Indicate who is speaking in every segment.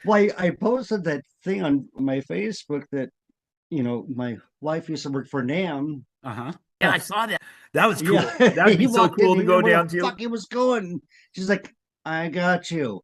Speaker 1: Well, I posted that thing on my Facebook that, my wife used to work for NAM.
Speaker 2: Uh-huh. Yeah, I saw that. That was
Speaker 1: Yeah,
Speaker 2: cool. That would
Speaker 1: he
Speaker 2: be so
Speaker 1: walked in,
Speaker 2: cool
Speaker 1: he
Speaker 2: to
Speaker 1: didn't know
Speaker 2: go
Speaker 1: where the
Speaker 2: down to.
Speaker 1: fuck he was going. She's like, I got you.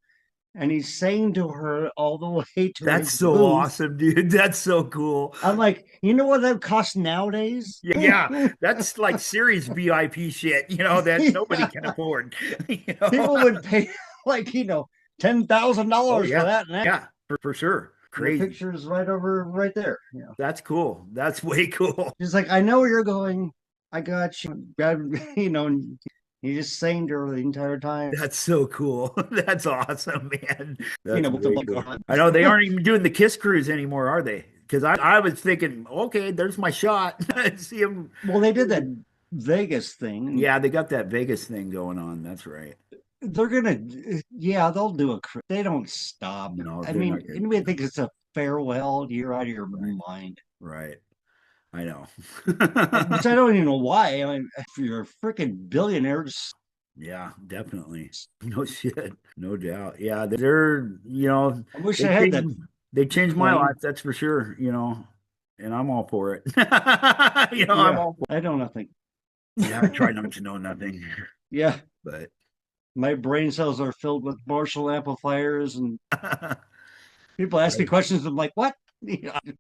Speaker 1: And he's saying to her all the way to
Speaker 2: That's
Speaker 1: his
Speaker 2: so
Speaker 1: booth.
Speaker 2: awesome, dude. That's so cool.
Speaker 1: I'm like, you know what that costs nowadays?
Speaker 2: Yeah, that's like serious VIP shit, that nobody
Speaker 1: Yeah.
Speaker 2: can afford.
Speaker 1: People would pay like,
Speaker 2: Oh
Speaker 1: $10,000 for
Speaker 2: yeah.
Speaker 1: that. And
Speaker 2: Yeah, for sure.
Speaker 1: the
Speaker 2: Crazy.
Speaker 1: picture is right there. Yeah.
Speaker 2: That's cool. That's way cool.
Speaker 1: She's like, I know where you're going. I got you. And he just sang to her the entire time.
Speaker 2: That's so cool. That's awesome, man. That's
Speaker 1: With the
Speaker 2: way
Speaker 1: book
Speaker 2: cool.
Speaker 1: on.
Speaker 2: I know they aren't even doing the Kiss cruise anymore, are they? Because I was thinking, okay, there's my shot. See them.
Speaker 1: Well, they did that Vegas thing, and
Speaker 2: Yeah, they got that Vegas thing going on. That's right.
Speaker 1: they're gonna, yeah, they'll do they don't stop.
Speaker 2: No,
Speaker 1: I
Speaker 2: they're
Speaker 1: mean,
Speaker 2: not good.
Speaker 1: anybody thinks it's a farewell, you're out of your
Speaker 2: Right.
Speaker 1: mind.
Speaker 2: Right. I know.
Speaker 1: Which I don't even know why. I mean, if you're a freaking billionaire, just
Speaker 2: Yeah, definitely. No shit. No doubt. Yeah, they're,
Speaker 1: I wish
Speaker 2: they
Speaker 1: I had that
Speaker 2: changed they changed my life,
Speaker 1: coin.
Speaker 2: that's for sure, and I'm all for it. I'm
Speaker 1: Yeah,
Speaker 2: all for
Speaker 1: I don't know nothing.
Speaker 2: it. Yeah, I try not to know nothing.
Speaker 1: Yeah,
Speaker 2: But
Speaker 1: my brain cells are filled with Marshall amplifiers, and people ask me
Speaker 2: right.
Speaker 1: questions. I'm like, what?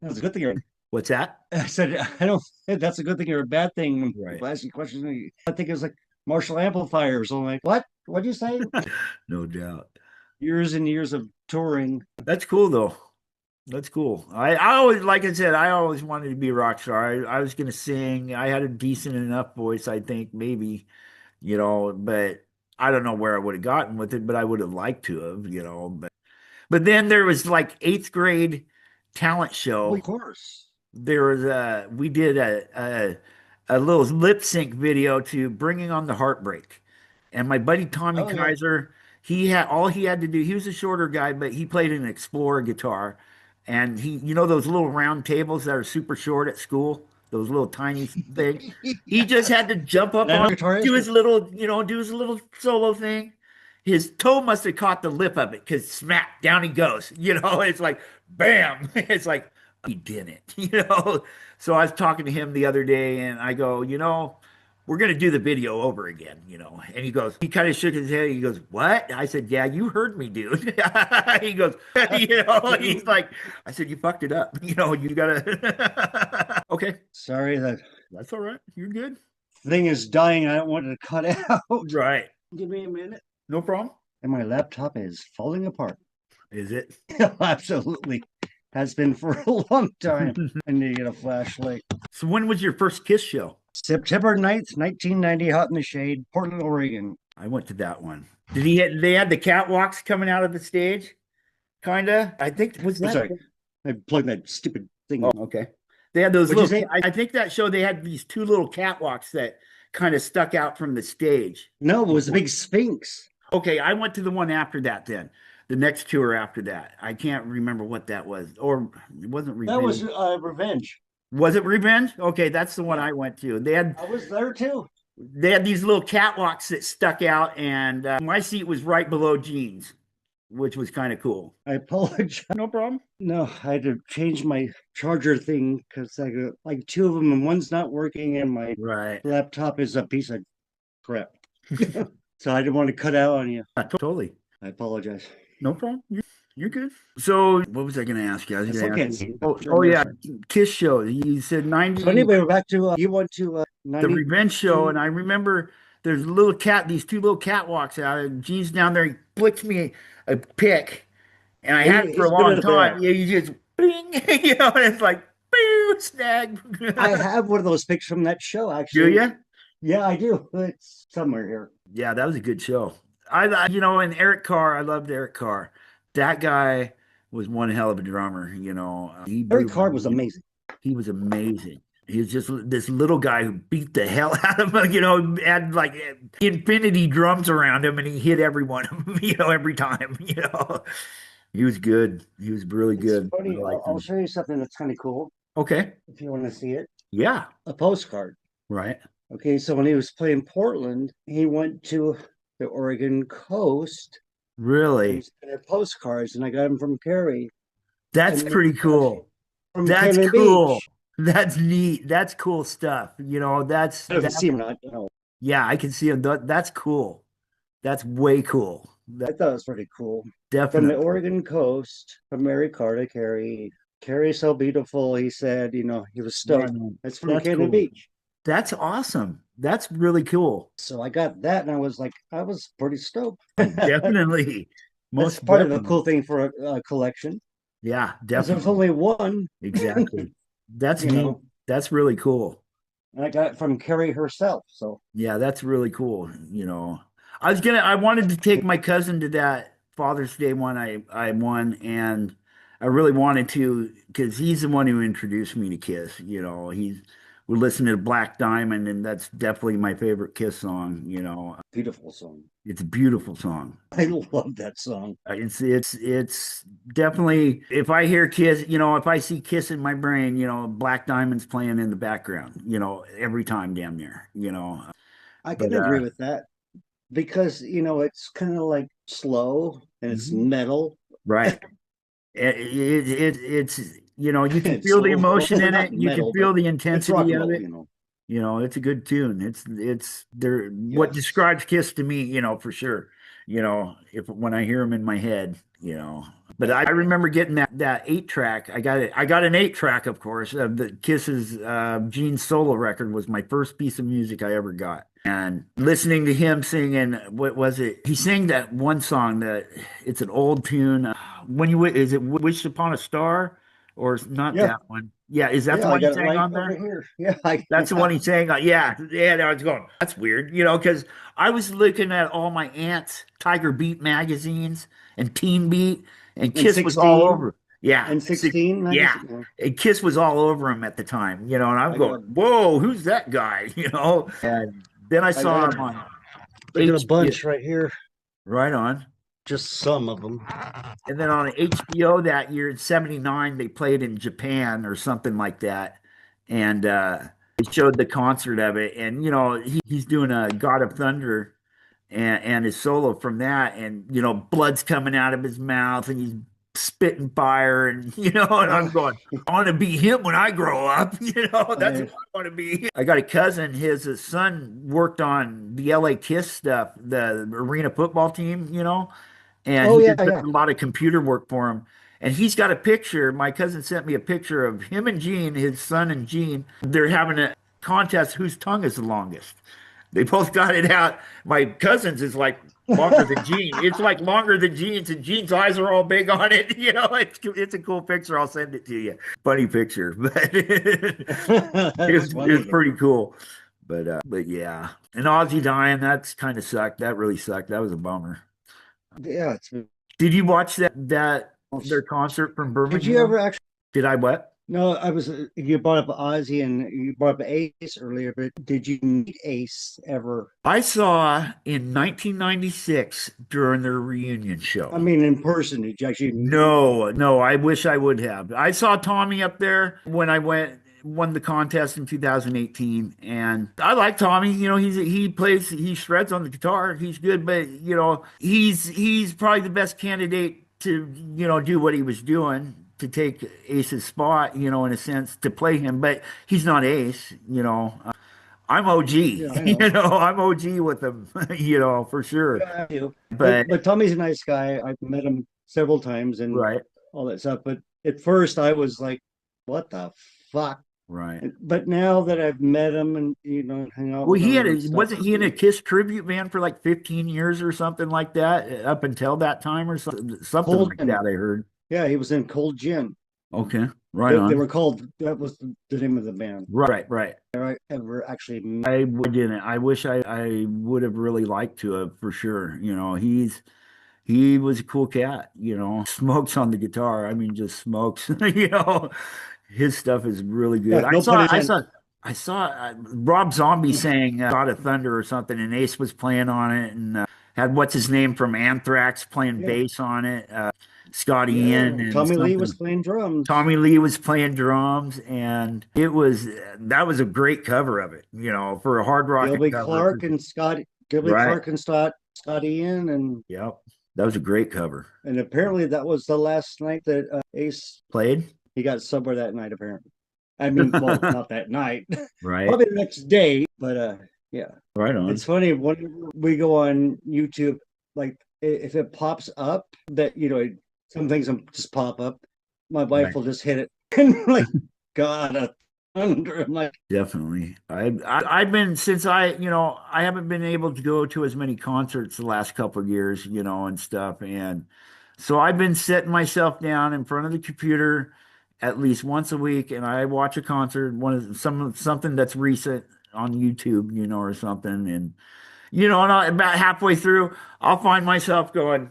Speaker 1: That's a good thing.
Speaker 2: What's that?
Speaker 1: I said, I don't. That's a good thing or a bad thing. When
Speaker 2: Right.
Speaker 1: people ask you questions, I think it's like Marshall amplifiers. I'm like, what? What'd you say?
Speaker 2: No doubt.
Speaker 1: Years and years of touring.
Speaker 2: That's cool though. That's cool. I always, like I said, I always wanted to be a rock star. I was gonna sing. I had a decent enough voice, I think, maybe, but I don't know where I would have gotten with it, but I would have liked to have. But then there was like eighth grade talent
Speaker 1: Well,
Speaker 2: show.
Speaker 1: of course.
Speaker 2: There was we did a little lip sync video to Bringing on the Heartbreak. And my buddy Tommy
Speaker 1: Oh yeah.
Speaker 2: Kaiser, he had to do, he was a shorter guy, but he played an Explorer guitar. And those little round tables that are super short at school, those little tiny things. He just
Speaker 1: Yes.
Speaker 2: had to jump up
Speaker 1: And I know
Speaker 2: on,
Speaker 1: guitarist.
Speaker 2: do his little solo thing. His toe must have caught the lip of it because smack, down he goes. It's like bam. It's like he didn't. So I was talking to him the other day and I go, we're going to do the video over again. And he kind of shook his head. He goes, what? I said, yeah, you heard me, dude. He goes, he's like, I said, you fucked it up. You gotta, okay.
Speaker 1: Sorry, that
Speaker 2: That's all right. You're good.
Speaker 1: thing is dying. I don't want it to cut out.
Speaker 2: Right.
Speaker 1: Give me a minute.
Speaker 2: No problem.
Speaker 1: And my laptop is falling apart.
Speaker 2: Is it?
Speaker 1: Absolutely. Has been for a long time. I need to get a flashlight.
Speaker 2: So when was your first Kiss show?
Speaker 1: September 9th, 1990, Hot in the Shade, Portland, Oregon.
Speaker 2: I went to that one. They had the catwalks coming out of the stage? Kinda. I think was
Speaker 1: I'm
Speaker 2: that.
Speaker 1: sorry. I plugged that stupid thing
Speaker 2: Oh,
Speaker 1: in.
Speaker 2: okay. They had those
Speaker 1: What'd you
Speaker 2: little.
Speaker 1: say?
Speaker 2: I think that show they had these two little catwalks that kind of stuck out from the stage.
Speaker 1: No, it was a big Sphinx.
Speaker 2: Okay, I went to the one after that. Then the next tour after that, I can't remember what that was, or it wasn't
Speaker 1: That was
Speaker 2: Revenge.
Speaker 1: Revenge.
Speaker 2: Was it Revenge? Okay, that's the one
Speaker 1: Yeah,
Speaker 2: I went to. They had
Speaker 1: I was there too.
Speaker 2: they had these little catwalks that stuck out, and my seat was right below Gene's, which was kind of cool.
Speaker 1: I apologize.
Speaker 2: No problem.
Speaker 1: No, I had to change my charger thing because I got like two of them and one's not working and my
Speaker 2: Right.
Speaker 1: laptop is a piece of crap. So I didn't want to cut out on you.
Speaker 2: Totally.
Speaker 1: I apologize.
Speaker 2: No problem. You're good. So, what was I going to ask you? I was
Speaker 1: I
Speaker 2: going
Speaker 1: still
Speaker 2: to
Speaker 1: can't
Speaker 2: ask
Speaker 1: see.
Speaker 2: you. Oh, yeah, Kiss show. You said 90.
Speaker 1: So anyway, we're back to you went to
Speaker 2: The
Speaker 1: 90.
Speaker 2: Revenge show, and I remember there's a little these two little catwalks out, and Gene's down there. He flicks me a pick, and I had it for a
Speaker 1: He's good
Speaker 2: long
Speaker 1: at
Speaker 2: time.
Speaker 1: that.
Speaker 2: Yeah, you just bing, and it's like boo, snag.
Speaker 1: I have one of those pictures from that show
Speaker 2: Do
Speaker 1: actually.
Speaker 2: you?
Speaker 1: Yeah, I do. It's somewhere here.
Speaker 2: Yeah, that was a good show. And Eric Carr, I loved Eric Carr. That guy was one hell of a drummer. He
Speaker 1: Eric
Speaker 2: blew
Speaker 1: Carr was amazing.
Speaker 2: He was amazing. He was just this little guy who beat the hell out of him, had like infinity drums around him and he hit every one of them, every time. He was good. He was really
Speaker 1: It's
Speaker 2: good. I
Speaker 1: funny.
Speaker 2: liked
Speaker 1: I'll
Speaker 2: him.
Speaker 1: show you something that's kind of cool
Speaker 2: Okay.
Speaker 1: if you want to see it.
Speaker 2: Yeah.
Speaker 1: A postcard.
Speaker 2: Right.
Speaker 1: Okay, so when he was playing Portland, he went to the Oregon coast and
Speaker 2: Really?
Speaker 1: they're postcards, and I got them from Carrie,
Speaker 2: That's
Speaker 1: and they're
Speaker 2: pretty
Speaker 1: actually
Speaker 2: cool.
Speaker 1: from
Speaker 2: That's
Speaker 1: Cannon
Speaker 2: cool.
Speaker 1: Beach.
Speaker 2: That's neat. That's cool stuff. that's
Speaker 1: I don't
Speaker 2: that.
Speaker 1: see them, not, you know.
Speaker 2: Yeah, I can see them. That's cool. That's way cool.
Speaker 1: I thought it was pretty cool. From the
Speaker 2: Definitely.
Speaker 1: Oregon coast, from Mary Carter, Carrie. Carrie's so beautiful. He said, you know, he was
Speaker 2: Right
Speaker 1: stoked.
Speaker 2: on.
Speaker 1: It's from
Speaker 2: That's
Speaker 1: Cannon
Speaker 2: cool.
Speaker 1: Beach.
Speaker 2: That's awesome. That's really cool.
Speaker 1: So I got that, and I was like, I was pretty stoked.
Speaker 2: Definitely.
Speaker 1: That's
Speaker 2: Most
Speaker 1: part of a
Speaker 2: definitely.
Speaker 1: cool thing for a collection,
Speaker 2: Yeah,
Speaker 1: because there's
Speaker 2: definitely.
Speaker 1: only one,
Speaker 2: Exactly. That's
Speaker 1: you
Speaker 2: neat.
Speaker 1: know.
Speaker 2: That's really cool.
Speaker 1: And I got it from Carrie herself. So
Speaker 2: Yeah, that's really cool. I wanted to take my cousin to that Father's Day one I won, and I really wanted to because he's the one who introduced me to Kiss. We're listening to Black Diamond, and that's definitely my favorite Kiss song.
Speaker 1: beautiful song.
Speaker 2: It's a beautiful song.
Speaker 1: I love that song.
Speaker 2: It's definitely if I hear Kiss, if I see Kiss in my brain, Black Diamond's playing in the background, every time damn near,
Speaker 1: I
Speaker 2: but
Speaker 1: can agree with that because, you know, it's kind of like slow and it's
Speaker 2: mhm,
Speaker 1: metal.
Speaker 2: right. It's you can
Speaker 1: It's
Speaker 2: feel the
Speaker 1: slow, well,
Speaker 2: emotion in it.
Speaker 1: not
Speaker 2: You can
Speaker 1: metal,
Speaker 2: feel
Speaker 1: but
Speaker 2: the
Speaker 1: it's rock
Speaker 2: intensity
Speaker 1: and
Speaker 2: of
Speaker 1: roll,
Speaker 2: it.
Speaker 1: you know.
Speaker 2: It's a good tune. It's there what
Speaker 1: Yes.
Speaker 2: describes Kiss to me, for sure. If when I hear them in my head, But I remember getting that 8 track. I got an 8 track, of course. The Kiss's Gene solo record was my first piece of music I ever got. And listening to him singing, what was it? He sang that one song that it's an old tune. Is it Wish Upon a Star or not
Speaker 1: Yeah.
Speaker 2: that one? Yeah, is that the
Speaker 1: Yeah. I
Speaker 2: one he
Speaker 1: got it
Speaker 2: sang
Speaker 1: right
Speaker 2: on
Speaker 1: over
Speaker 2: there?
Speaker 1: here. Yeah. I,
Speaker 2: That's the one he's saying. Yeah, yeah. I was going. That's weird, because I was looking at all my aunt's Tiger Beat magazines and Teen Beat, and
Speaker 1: and
Speaker 2: Kiss was all
Speaker 1: 16
Speaker 2: over. Yeah,
Speaker 1: and 16
Speaker 2: yeah,
Speaker 1: magazine. Yeah,
Speaker 2: and Kiss was all over him at the time. And I'm
Speaker 1: I
Speaker 2: going,
Speaker 1: got
Speaker 2: "Whoa, who's that guy?" And then I
Speaker 1: I
Speaker 2: saw
Speaker 1: got
Speaker 2: him on
Speaker 1: I got a
Speaker 2: HBO.
Speaker 1: bunch right here.
Speaker 2: Right on.
Speaker 1: Just some of them.
Speaker 2: And then on HBO that year in '79, they played in Japan or something like that. And they showed the concert of it. And, he's doing a God of Thunder and his solo from that. And, blood's coming out of his mouth and he's spitting fire. And, and I'm
Speaker 1: Uh,
Speaker 2: going, I want to be him when I grow up. That's
Speaker 1: I
Speaker 2: what I want to be. I got a cousin, his son worked on the LA Kiss stuff, the arena football team, and
Speaker 1: oh
Speaker 2: he
Speaker 1: yeah,
Speaker 2: did
Speaker 1: yeah.
Speaker 2: a lot of computer work for him. And he's got a picture. My cousin sent me a picture of him and Gene, his son and Gene. They're having a contest whose tongue is the longest. They both got it out. My cousin's is like longer than Gene. It's like longer than Gene's, and Gene's eyes are all big on it. It's a cool picture. I'll send it to you. Funny picture, but
Speaker 1: That's
Speaker 2: it was
Speaker 1: funny.
Speaker 2: pretty cool. But yeah, and Ozzy dying, that's kind of sucked. That really sucked. That was a bummer.
Speaker 1: Yeah, it's
Speaker 2: Did you watch that their concert from
Speaker 1: did you ever
Speaker 2: Birmingham?
Speaker 1: actually?
Speaker 2: Did I what?
Speaker 1: No, I was. You brought up Ozzy and you brought up Ace earlier, but did you meet Ace ever?
Speaker 2: I saw in 1996 during their reunion
Speaker 1: I
Speaker 2: show.
Speaker 1: mean, in person, did you actually meet him?
Speaker 2: No, no, I wish I would have. I saw Tommy up there when I won the contest in 2018, and I like Tommy. He shreds on the guitar. He's good, but he's probably the best candidate to do what he was doing to take Ace's spot, in a sense to play him, but he's not Ace. I'm OG.
Speaker 1: Yeah, I know.
Speaker 2: I'm OG with him, for sure.
Speaker 1: Yeah, I do.
Speaker 2: But
Speaker 1: But Tommy's a nice guy. I've met him several times and
Speaker 2: right,
Speaker 1: all that stuff. But at first, I was like, "What the fuck?"
Speaker 2: right.
Speaker 1: But now that I've met him and hang out
Speaker 2: Well,
Speaker 1: with him and stuff,
Speaker 2: wasn't he in a Kiss tribute band for like 15 years or something like that up until that time or something
Speaker 1: Cold
Speaker 2: like
Speaker 1: Gin.
Speaker 2: that I heard.
Speaker 1: Yeah, he was in Cold Gin.
Speaker 2: Okay, right
Speaker 1: They
Speaker 2: on.
Speaker 1: were called. That was the name of the band.
Speaker 2: Right, right.
Speaker 1: I ever actually met.
Speaker 2: Didn't. I wish I would have really liked to have for sure. He was a cool cat, smokes on the guitar. I mean, just smokes, his stuff is really good.
Speaker 1: Yeah, no pun intended.
Speaker 2: I saw Rob Zombie sang God of Thunder or something, and Ace was playing on it, and had what's his name from Anthrax playing
Speaker 1: Yeah,
Speaker 2: bass on it, Scotty
Speaker 1: yeah.
Speaker 2: Ian and
Speaker 1: Tommy Lee was
Speaker 2: something.
Speaker 1: playing drums.
Speaker 2: Tommy Lee was playing drums, and that was a great cover of it, for a hard rock cover.
Speaker 1: Gilby
Speaker 2: For,
Speaker 1: Clark and
Speaker 2: right.
Speaker 1: Scott Ian and
Speaker 2: Yep. That was a great cover.
Speaker 1: And apparently that was the last night that Ace
Speaker 2: Played?
Speaker 1: he got somewhere that night. Apparently, I mean, well, not that night,
Speaker 2: Right.
Speaker 1: probably the next day. But yeah,
Speaker 2: Right
Speaker 1: it's
Speaker 2: on.
Speaker 1: funny when we go on YouTube, like if it pops up that some things will just pop up, my wife
Speaker 2: Right.
Speaker 1: will just hit it and like, God, a thunder. I'm like,
Speaker 2: Definitely. I've been since I haven't been able to go to as many concerts the last couple of years, and stuff. And so I've been setting myself down in front of the computer at least once a week and I watch a concert, something that's recent on YouTube, or something. And about halfway through, I'll find myself going,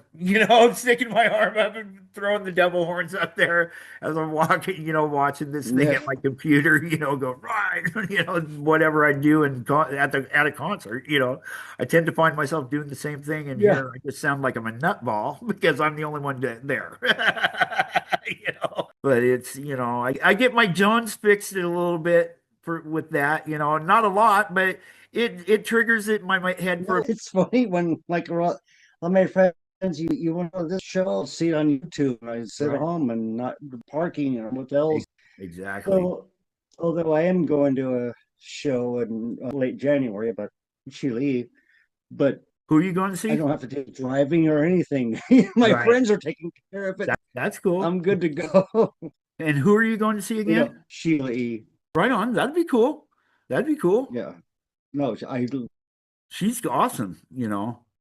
Speaker 2: sticking my arm up and throwing the devil horns up there as I'm walking, watching this thing
Speaker 1: yeah,
Speaker 2: at my computer, go right, whatever I do at a concert, I tend to find myself doing the same thing, and
Speaker 1: yeah,
Speaker 2: here I just sound like I'm a nutball because I'm the only one there. But I get my Jones fixed it a little bit with that, not a lot, but it triggers it in my head
Speaker 1: no, it's funny when like all my friends, you want to know this show, I'll see it on YouTube, and I sit at
Speaker 2: right.
Speaker 1: home and not parking or hotels.
Speaker 2: Exactly.
Speaker 1: So, although I am going to a show in late January, but she leave, but
Speaker 2: Who are you going to
Speaker 1: I
Speaker 2: see?
Speaker 1: don't have to take driving or anything. My
Speaker 2: Right.
Speaker 1: friends are taking care of it.
Speaker 2: That's cool.
Speaker 1: I'm good to go.
Speaker 2: And who are you going to see again?
Speaker 1: Sheila E.
Speaker 2: Right on. That'd be cool. That'd be cool.
Speaker 1: Yeah. No,
Speaker 2: She's awesome,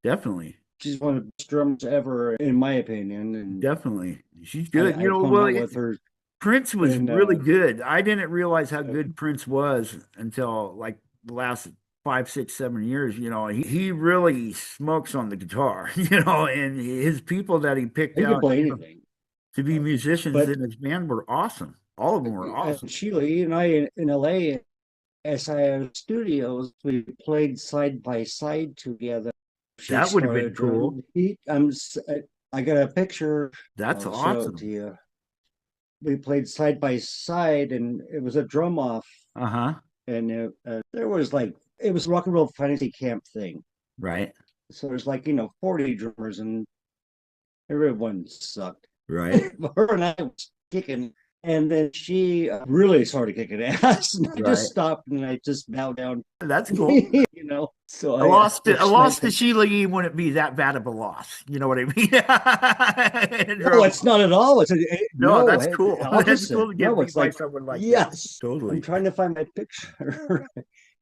Speaker 2: definitely.
Speaker 1: she's one of the best drummers ever, in my opinion. And
Speaker 2: Definitely. She's good.
Speaker 1: I've hung
Speaker 2: Well,
Speaker 1: out with her.
Speaker 2: Prince was
Speaker 1: And
Speaker 2: really good. I didn't realize how good Prince was until like the last 5, 6, 7 years. He really smokes on the guitar, and his people that he picked
Speaker 1: he could
Speaker 2: out,
Speaker 1: play anything.
Speaker 2: to be musicians
Speaker 1: But
Speaker 2: in his band were awesome. All of them were awesome.
Speaker 1: Sheila E. and I in LA, SIO Studios, we played side by side together. She
Speaker 2: That would have been
Speaker 1: started
Speaker 2: cool.
Speaker 1: drum. I got a picture.
Speaker 2: That's
Speaker 1: I'll show it to
Speaker 2: awesome.
Speaker 1: you. We played side by side, and it was a drum off,
Speaker 2: Uh-huh.
Speaker 1: and there was like it was rock and roll fantasy camp thing.
Speaker 2: Right.
Speaker 1: So there's like 40 drummers, and everyone sucked.
Speaker 2: Right.
Speaker 1: Her and I was kicking, and then she really started kicking ass, and I just
Speaker 2: Right.
Speaker 1: stopped and I just bowed down.
Speaker 2: That's cool.
Speaker 1: So
Speaker 2: A
Speaker 1: I
Speaker 2: loss to a
Speaker 1: it's
Speaker 2: loss
Speaker 1: nice.
Speaker 2: to Sheila E wouldn't be that bad of a loss. You know what I mean?
Speaker 1: No, it's not at all.
Speaker 2: No,
Speaker 1: No,
Speaker 2: that's cool. That's
Speaker 1: opposite.
Speaker 2: cool to get
Speaker 1: No,
Speaker 2: beat
Speaker 1: it's
Speaker 2: by
Speaker 1: like
Speaker 2: someone like that.
Speaker 1: yes. I'm
Speaker 2: Totally.
Speaker 1: trying to find my picture.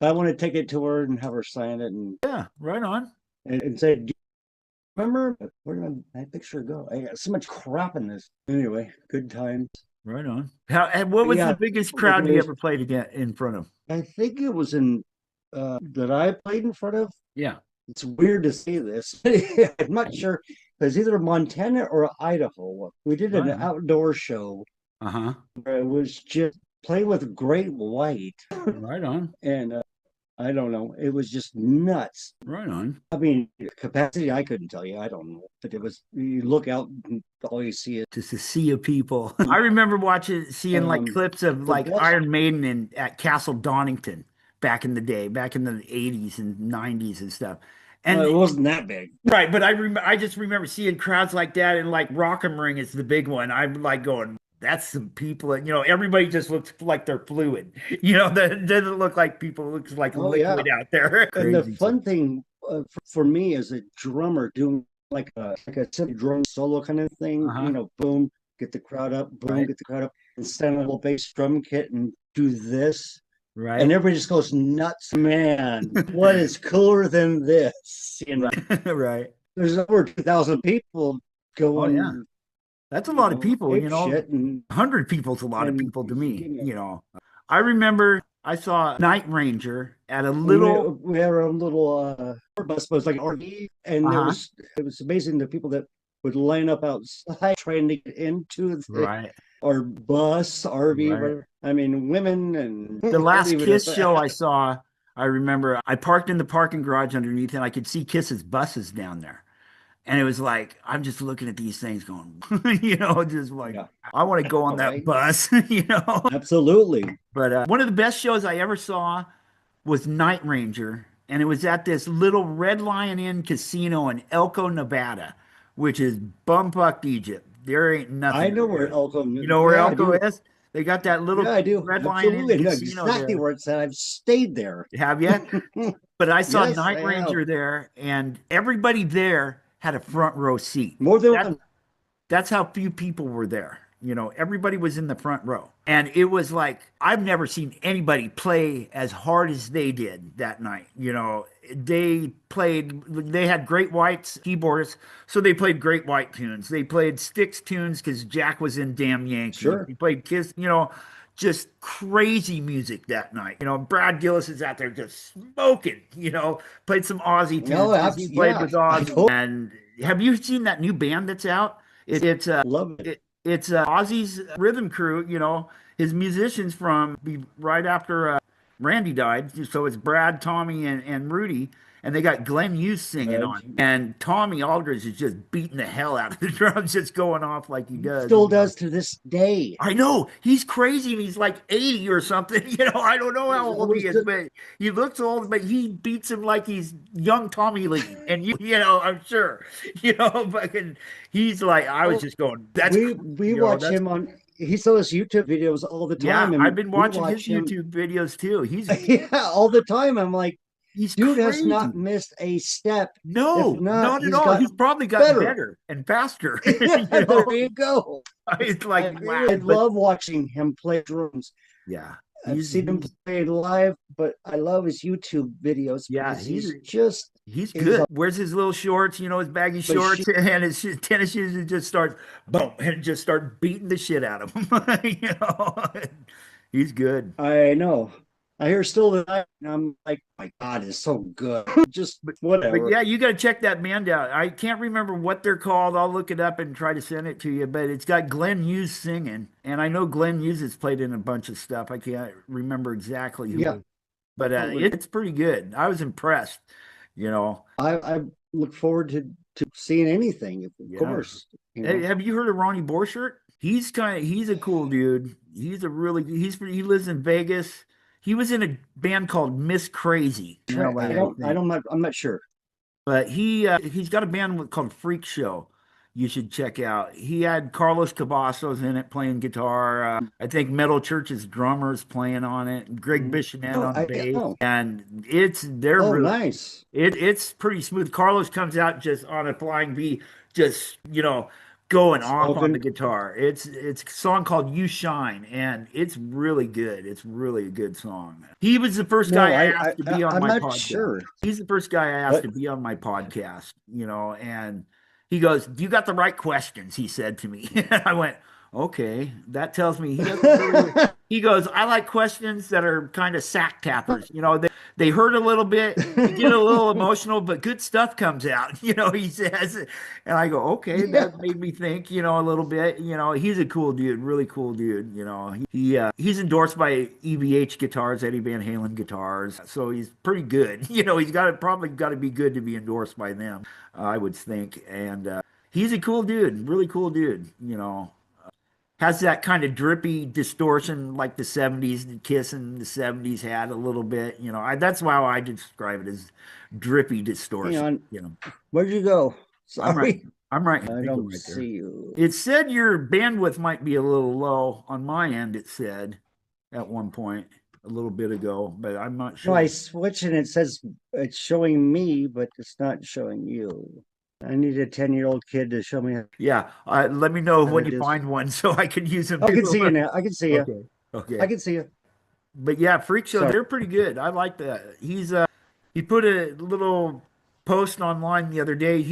Speaker 1: I want to take it to her and have her sign it
Speaker 2: Yeah, right on.
Speaker 1: and say, "Do you remember where did my picture go? I got so much crap in this." Anyway, good times.
Speaker 2: Right on. And what was the
Speaker 1: Yeah,
Speaker 2: biggest
Speaker 1: like
Speaker 2: crowd you ever played again in front of?
Speaker 1: I think it was in that I played in front of.
Speaker 2: Yeah.
Speaker 1: It's weird to say this. I'm not sure. It was either Montana or Idaho. We did an
Speaker 2: Right on.
Speaker 1: outdoor show
Speaker 2: Uh-huh.
Speaker 1: where it was just play with Great White.
Speaker 2: Right on.
Speaker 1: And I don't know. It was just nuts.
Speaker 2: Right on.
Speaker 1: I mean, capacity, I couldn't tell you. I don't know. But it was, you look out and all you see is
Speaker 2: Just a sea of people. I remember seeing like clips of
Speaker 1: the
Speaker 2: like
Speaker 1: best.
Speaker 2: Iron Maiden at Castle Donington back in the day, back in the 80s and 90s and stuff. And
Speaker 1: It wasn't that big.
Speaker 2: right, but I just remember seeing crowds like that, and like Rock 'em Ring is the big one. I'm like going, that's some people that, everybody just looks like they're fluid. That doesn't look like people, it looks like
Speaker 1: Oh, yeah.
Speaker 2: liquid out there.
Speaker 1: And the
Speaker 2: Crazy.
Speaker 1: fun thing for me as a drummer doing like a simple drum solo kind of thing,
Speaker 2: Uh-huh.
Speaker 1: boom, get the crowd up, boom,
Speaker 2: Right.
Speaker 1: get the crowd up, and stand on a little bass drum kit and do this. And
Speaker 2: Right.
Speaker 1: everybody just goes nuts, man. What is cooler than this?
Speaker 2: Right. Right.
Speaker 1: There's over 2,000 people
Speaker 2: Oh yeah.
Speaker 1: going,
Speaker 2: That's a lot of people,
Speaker 1: ape shit, and
Speaker 2: 100 people's a lot of
Speaker 1: and
Speaker 2: people to me. I remember I saw Night Ranger at a
Speaker 1: we,
Speaker 2: little,
Speaker 1: we had a little bus, but it was like an RV, and
Speaker 2: uh-huh.
Speaker 1: it was amazing the people that would line up outside trying to get into
Speaker 2: Right.
Speaker 1: our bus, RV,
Speaker 2: Right.
Speaker 1: whatever. I mean, women and
Speaker 2: The last
Speaker 1: leave it at
Speaker 2: Kiss show I
Speaker 1: that.
Speaker 2: saw, I remember I parked in the parking garage underneath and I could see Kiss's buses down there. And it was like, I'm just looking at these things going, just like,
Speaker 1: Yeah,
Speaker 2: I want to go on
Speaker 1: all
Speaker 2: that
Speaker 1: right.
Speaker 2: bus.
Speaker 1: Absolutely.
Speaker 2: But one of the best shows I ever saw was Night Ranger. And it was at this little Red Lion Inn casino in Elko, Nevada, which is bumfuck Egypt. There ain't
Speaker 1: I
Speaker 2: nothing
Speaker 1: know
Speaker 2: over
Speaker 1: where
Speaker 2: there.
Speaker 1: Elko.
Speaker 2: You know where
Speaker 1: Yeah, I
Speaker 2: Elko
Speaker 1: do.
Speaker 2: is? They got that
Speaker 1: Yeah,
Speaker 2: little
Speaker 1: I do.
Speaker 2: red line in
Speaker 1: Absolutely. I know
Speaker 2: casino
Speaker 1: exactly
Speaker 2: there.
Speaker 1: where it's at. I've stayed there.
Speaker 2: Have you? But I saw
Speaker 1: Yes,
Speaker 2: Night
Speaker 1: I have.
Speaker 2: Ranger there, and everybody there had a front row seat.
Speaker 1: More than
Speaker 2: That
Speaker 1: one.
Speaker 2: that's how few people were there. Everybody was in the front row. And it was like, I've never seen anybody play as hard as they did that night. They had Great White's keyboardists, so they played Great White tunes. They played Styx tunes because Jack was in Damn Yankee.
Speaker 1: Sure.
Speaker 2: He played Kiss, just crazy music that night. Brad Gillis is out there just smoking, played some Aussie
Speaker 1: No,
Speaker 2: tunes because he played
Speaker 1: yeah,
Speaker 2: with
Speaker 1: I
Speaker 2: Ozzy.
Speaker 1: totally
Speaker 2: And have you seen that new band that's out?
Speaker 1: love it.
Speaker 2: It's Ozzy's rhythm crew. His musicians from right after Randy died. So it's Brad, Tommy, and Rudy, and they got Glenn Hughes singing
Speaker 1: Uh,
Speaker 2: on it. And Tommy Aldridge is just beating the hell out of the drums, just going off like he does.
Speaker 1: Still does to this day.
Speaker 2: I know he's crazy and he's like 80 or something. I don't know how
Speaker 1: I
Speaker 2: old he
Speaker 1: was
Speaker 2: is, but he looks old, but he beats him like he's young Tommy Lee. And I'm sure, fucking he's like, I was
Speaker 1: oh,
Speaker 2: just going, that's,
Speaker 1: we watch
Speaker 2: that's,
Speaker 1: him on. He sells YouTube videos all the
Speaker 2: yeah,
Speaker 1: time,
Speaker 2: I've
Speaker 1: and
Speaker 2: been
Speaker 1: we
Speaker 2: watching
Speaker 1: watch
Speaker 2: his
Speaker 1: him.
Speaker 2: YouTube videos too.
Speaker 1: Yeah, all the time. I'm like,
Speaker 2: He's
Speaker 1: dude has
Speaker 2: crazy.
Speaker 1: not missed a step. If
Speaker 2: No,
Speaker 1: not,
Speaker 2: not at
Speaker 1: he's
Speaker 2: all.
Speaker 1: got
Speaker 2: He's probably gotten
Speaker 1: better.
Speaker 2: better and faster.
Speaker 1: Yeah, there you go.
Speaker 2: It's
Speaker 1: I
Speaker 2: like,
Speaker 1: agree.
Speaker 2: wow.
Speaker 1: I
Speaker 2: But
Speaker 1: love watching him play drums.
Speaker 2: yeah,
Speaker 1: I've
Speaker 2: he's,
Speaker 1: seen him
Speaker 2: he's,
Speaker 1: play live, but I love his YouTube videos
Speaker 2: yeah,
Speaker 1: because
Speaker 2: he's
Speaker 1: he's
Speaker 2: good.
Speaker 1: a
Speaker 2: Wears his little shorts, his baggy
Speaker 1: machine.
Speaker 2: shorts and his tennis shoes, and just start boom and just start beating the shit out of him. you know, he's good.
Speaker 1: I know. I hear Still the Night, and I'm like, my God, it's so good. Just
Speaker 2: But
Speaker 1: whatever.
Speaker 2: yeah, you got to check that band out. I can't remember what they're called. I'll look it up and try to send it to you. But it's got Glenn Hughes singing, and I know Glenn Hughes has played in a bunch of stuff. I can't remember exactly
Speaker 1: Yeah,
Speaker 2: who, but
Speaker 1: totally.
Speaker 2: it's pretty good. I was impressed. You know,
Speaker 1: I look forward to seeing anything, of
Speaker 2: yeah.
Speaker 1: course. You
Speaker 2: Hey,
Speaker 1: know,
Speaker 2: have you heard of Ronnie Borchert? He's a cool dude. He lives in Vegas. He was in a band called Miss Crazy in LA, I think.
Speaker 1: I'm not sure.
Speaker 2: But he's got a band called Freak Show. You should check out. He had Carlos Cavazos in it playing guitar. I think Metal Church's drummers playing on it. And Greg Bichonet
Speaker 1: Oh,
Speaker 2: on
Speaker 1: I
Speaker 2: bass,
Speaker 1: know.
Speaker 2: and
Speaker 1: Oh, nice.
Speaker 2: it's pretty smooth. Carlos comes out just on a flying V, just going off on the
Speaker 1: Smoking.
Speaker 2: guitar. It's a song called "You Shine," and it's really good. It's really a good song. He was the first guy
Speaker 1: No,
Speaker 2: I asked to be on
Speaker 1: I'm
Speaker 2: my
Speaker 1: not
Speaker 2: podcast.
Speaker 1: sure.
Speaker 2: He's the first guy I asked
Speaker 1: But
Speaker 2: to be on my podcast. And he goes, "You got the right questions," he said to me. And I went, "Okay, that tells me he doesn't really." He goes, "I like questions that are kind of sack tappers. They hurt a little bit, you get a little emotional, but good stuff comes out." He says, and I go, "Okay,
Speaker 1: yeah,
Speaker 2: that made me think, a little bit. He's a cool dude, really cool dude. He's endorsed by EVH guitars, Eddie Van Halen guitars, so he's pretty good. He's probably got to be good to be endorsed by them, I would think. And he's a cool dude, really cool dude. Has that kind of drippy distortion like the 70s, the Kiss in the 70s had a little bit. That's how I describe it as drippy
Speaker 1: hang
Speaker 2: distortion.
Speaker 1: on. Where'd you go?
Speaker 2: I'm right.
Speaker 1: Sorry,
Speaker 2: I'm right. I
Speaker 1: I
Speaker 2: think I'm
Speaker 1: don't
Speaker 2: right
Speaker 1: see
Speaker 2: there.
Speaker 1: you.
Speaker 2: It said your bandwidth might be a little low on my end. It said at one point a little bit ago, but I'm not
Speaker 1: No,
Speaker 2: sure.
Speaker 1: I switch and it says it's showing me, but it's not showing you. I need a 10-year-old kid to show me
Speaker 2: Yeah, let me know
Speaker 1: how
Speaker 2: when
Speaker 1: to
Speaker 2: you
Speaker 1: do.
Speaker 2: find one so I can use them
Speaker 1: I can
Speaker 2: too.
Speaker 1: see you now. I can see you.
Speaker 2: Okay.
Speaker 1: I
Speaker 2: Okay.
Speaker 1: can see you.
Speaker 2: But yeah, Freak Show,
Speaker 1: Sorry.
Speaker 2: they're pretty good. I like that. He put a little post online the other day.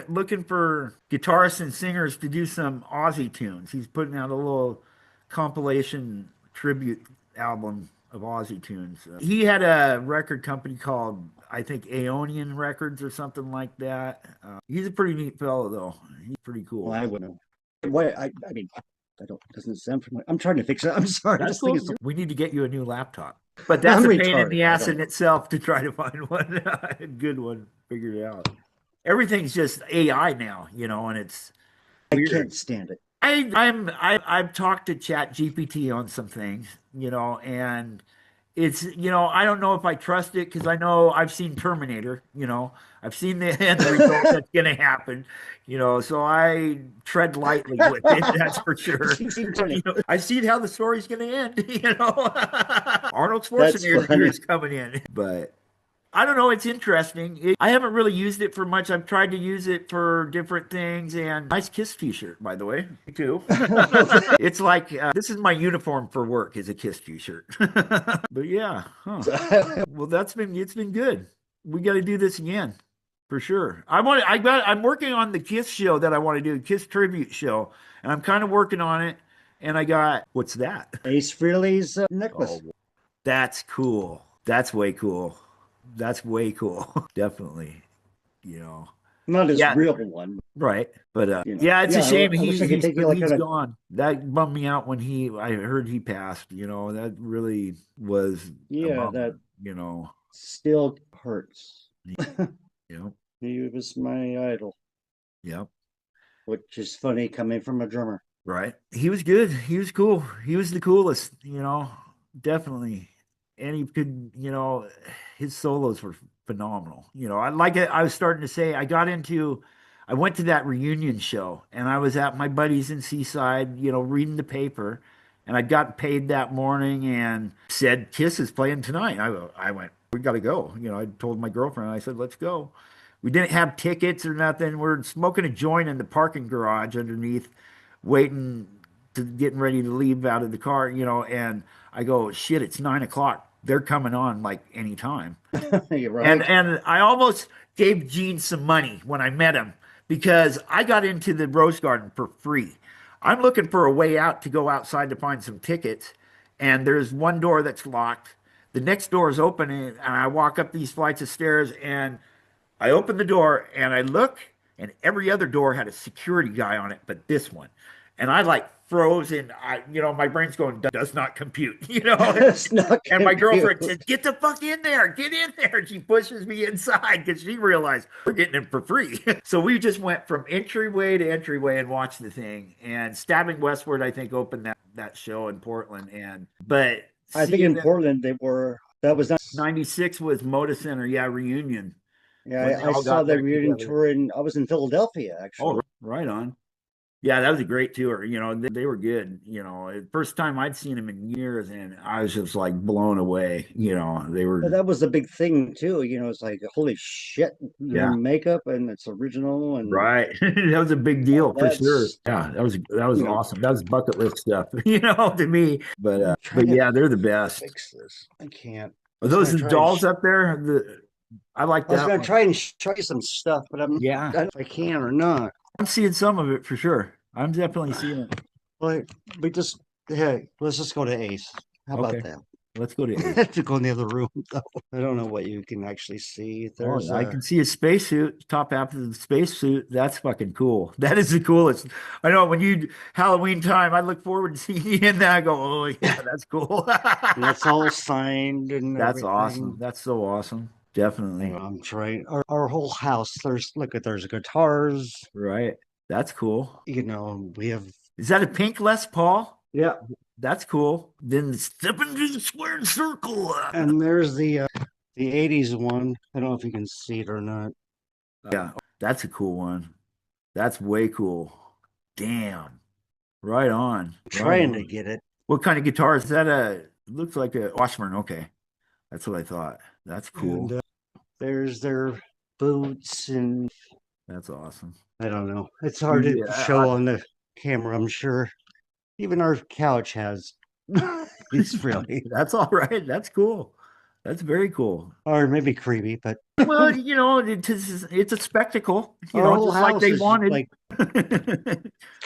Speaker 2: Looking for guitarists and singers to do some Aussie tunes. He's putting out a little compilation tribute album of Aussie tunes. He had a record company called, I think, Aeonian Records or something like that. He's a pretty neat fellow, though. He's pretty
Speaker 1: Well,
Speaker 2: cool.
Speaker 1: I wouldn't know. What I mean, I don't. It doesn't sound familiar. I'm trying to fix it. I'm sorry.
Speaker 2: That's
Speaker 1: This thing
Speaker 2: cool.
Speaker 1: is so.
Speaker 2: We need to get you a new laptop. But that's
Speaker 1: I'm
Speaker 2: a pain in
Speaker 1: retarded.
Speaker 2: the
Speaker 1: I
Speaker 2: ass
Speaker 1: don't
Speaker 2: in
Speaker 1: know.
Speaker 2: itself to try to find one, a good one figured out. Everything's just AI now, and it's
Speaker 1: I
Speaker 2: weird.
Speaker 1: can't stand it.
Speaker 2: I've talked to Chat GPT on some things, and it's, I don't know if I trust it because I know I've seen Terminator, I've seen the end result that's going to happen, so I tread lightly with it, that's for sure. I see how the story's going to end, Arnold
Speaker 1: That's
Speaker 2: Schwarzenegger
Speaker 1: funny.
Speaker 2: is coming in, but I don't know. It's interesting. I haven't really used it for much. I've tried to use it for different things. And nice Kiss T-shirt, by the way, too. It's like this is my uniform for work is a Kiss T-shirt. But yeah, huh. Well, it's been good. We got to do this again for sure. I'm working on the Kiss show that I want to do, Kiss tribute show, and I'm kind of working on it. And I got what's that?
Speaker 1: Ace Frehley's necklace.
Speaker 2: Oh, that's cool. That's way cool. That's way cool. Definitely, you know.
Speaker 1: Not his
Speaker 2: Yeah,
Speaker 1: real one,
Speaker 2: right. But yeah, it's a
Speaker 1: Yeah,
Speaker 2: shame
Speaker 1: I wish I could take you like
Speaker 2: he's
Speaker 1: on a
Speaker 2: gone. That bummed me out when I heard he passed, That really was a
Speaker 1: yeah,
Speaker 2: bummer,
Speaker 1: that
Speaker 2: you know.
Speaker 1: still hurts.
Speaker 2: Yep.
Speaker 1: He was my idol,
Speaker 2: Yep.
Speaker 1: which is funny coming from a drummer.
Speaker 2: Right. He was good. He was cool. He was the coolest, definitely. And he could, his solos were phenomenal. I like it. I was starting to say, I went to that reunion show and I was at my buddies in Seaside, reading the paper. And I got paid that morning and said, Kiss is playing tonight. I went, we got to go. I told my girlfriend, I said, let's go. We didn't have tickets or nothing. We're smoking a joint in the parking garage underneath, waiting to getting ready to leave out of the car, and I go, shit, it's 9 o'clock. They're coming on like anytime.
Speaker 1: You're
Speaker 2: And
Speaker 1: right.
Speaker 2: and I almost gave Gene some money when I met him because I got into the Rose Garden for free. I'm looking for a way out to go outside to find some tickets, and there's one door that's locked. The next door is open, and I walk up these flights of stairs, and I open the door and I look, and every other door had a security guy on it, but this one. And I like froze, and my brain's going, does not compute,
Speaker 1: It's not
Speaker 2: And my girlfriend
Speaker 1: compute.
Speaker 2: says, get the fuck in there, get in there. And she pushes me inside because she realized we're getting it for free. So we just went from entryway to entryway and watched the thing. And Stabbing Westward, I think, opened that show in Portland. But
Speaker 1: I think
Speaker 2: seeing
Speaker 1: in
Speaker 2: that
Speaker 1: Portland that was not.
Speaker 2: 96 was Moda Center, yeah, reunion when
Speaker 1: Yeah,
Speaker 2: they
Speaker 1: I
Speaker 2: all
Speaker 1: saw
Speaker 2: got
Speaker 1: the
Speaker 2: back
Speaker 1: reunion
Speaker 2: together.
Speaker 1: tour, and I was in Philadelphia
Speaker 2: Oh,
Speaker 1: actually.
Speaker 2: right on. Yeah, that was a great tour. They were good. First time I'd seen them in years, and I was just like blown away. They
Speaker 1: But
Speaker 2: were,
Speaker 1: that was the big thing too. It's like holy shit, their
Speaker 2: yeah,
Speaker 1: makeup and it's original and
Speaker 2: right. That was a big deal for sure.
Speaker 1: that's
Speaker 2: Yeah, that was
Speaker 1: you know
Speaker 2: awesome. That was bucket list stuff, to me. But
Speaker 1: I'm
Speaker 2: uh,
Speaker 1: trying
Speaker 2: but
Speaker 1: to
Speaker 2: yeah, they're the best.
Speaker 1: fix this. I can't. I
Speaker 2: Are
Speaker 1: was
Speaker 2: those
Speaker 1: gonna
Speaker 2: the
Speaker 1: try and
Speaker 2: dolls up there? I like
Speaker 1: I was
Speaker 2: that
Speaker 1: gonna
Speaker 2: one.
Speaker 1: try and show you some stuff, but
Speaker 2: Yeah,
Speaker 1: I don't know if I can or not.
Speaker 2: I'm seeing some of it for sure. I'm definitely seeing it.
Speaker 1: Like we just hey, let's just go to Ace. How about
Speaker 2: Okay,
Speaker 1: that?
Speaker 2: let's go to
Speaker 1: I
Speaker 2: eight.
Speaker 1: have to go in the other room though. I don't know what you can actually see.
Speaker 2: Oh,
Speaker 1: There's
Speaker 2: I
Speaker 1: a
Speaker 2: can see a spacesuit, top half of the spacesuit. That's fucking cool. That is the coolest. I know when Halloween time, I look forward to seeing you in that. I go, oh yeah, that's cool.
Speaker 1: and that's all signed and
Speaker 2: That's awesome.
Speaker 1: everything.
Speaker 2: That's so awesome.
Speaker 1: Hang
Speaker 2: Definitely.
Speaker 1: on, I'm trying our whole house. There's guitars.
Speaker 2: Right. That's cool.
Speaker 1: We have
Speaker 2: Is that a pink Les Paul?
Speaker 1: yeah,
Speaker 2: That's cool. Then step into the squared circle.
Speaker 1: and there's the '80s one. I don't know if you can see it or not.
Speaker 2: Yeah, that's a cool one. That's way cool. Damn. Right on. Right
Speaker 1: Trying to
Speaker 2: on.
Speaker 1: get it.
Speaker 2: What kind of guitar is that? Looks like a Washburn. Okay. That's what I thought. That's
Speaker 1: And
Speaker 2: cool.
Speaker 1: there's their boots, and
Speaker 2: That's awesome.
Speaker 1: I don't know. It's hard to
Speaker 2: Yeah,
Speaker 1: show on the camera, I'm sure. Even our couch has. It's really,
Speaker 2: that's all right. That's cool. That's very cool.
Speaker 1: or maybe creepy, but
Speaker 2: Well, it's a spectacle,
Speaker 1: our whole
Speaker 2: just like
Speaker 1: house
Speaker 2: they
Speaker 1: is
Speaker 2: wanted.
Speaker 1: like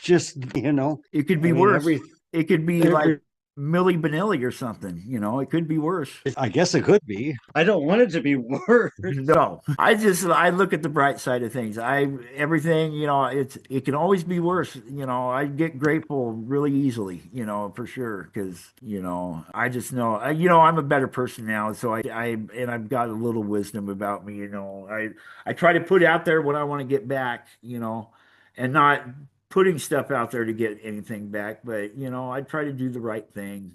Speaker 1: just,
Speaker 2: It could
Speaker 1: I
Speaker 2: be
Speaker 1: mean,
Speaker 2: worse. It could be like
Speaker 1: every,
Speaker 2: Millie Vanilli or something, it could be worse.
Speaker 1: I guess it could be. I don't want it to be worse.
Speaker 2: No, I look at the bright side of things. Everything, it can always be worse. I get grateful really easily, for sure. Cause, I just know, I'm a better person now. So and I've got a little wisdom about me, I try to put out there what I want to get back, and not putting stuff out there to get anything back. But, I try to do the right thing,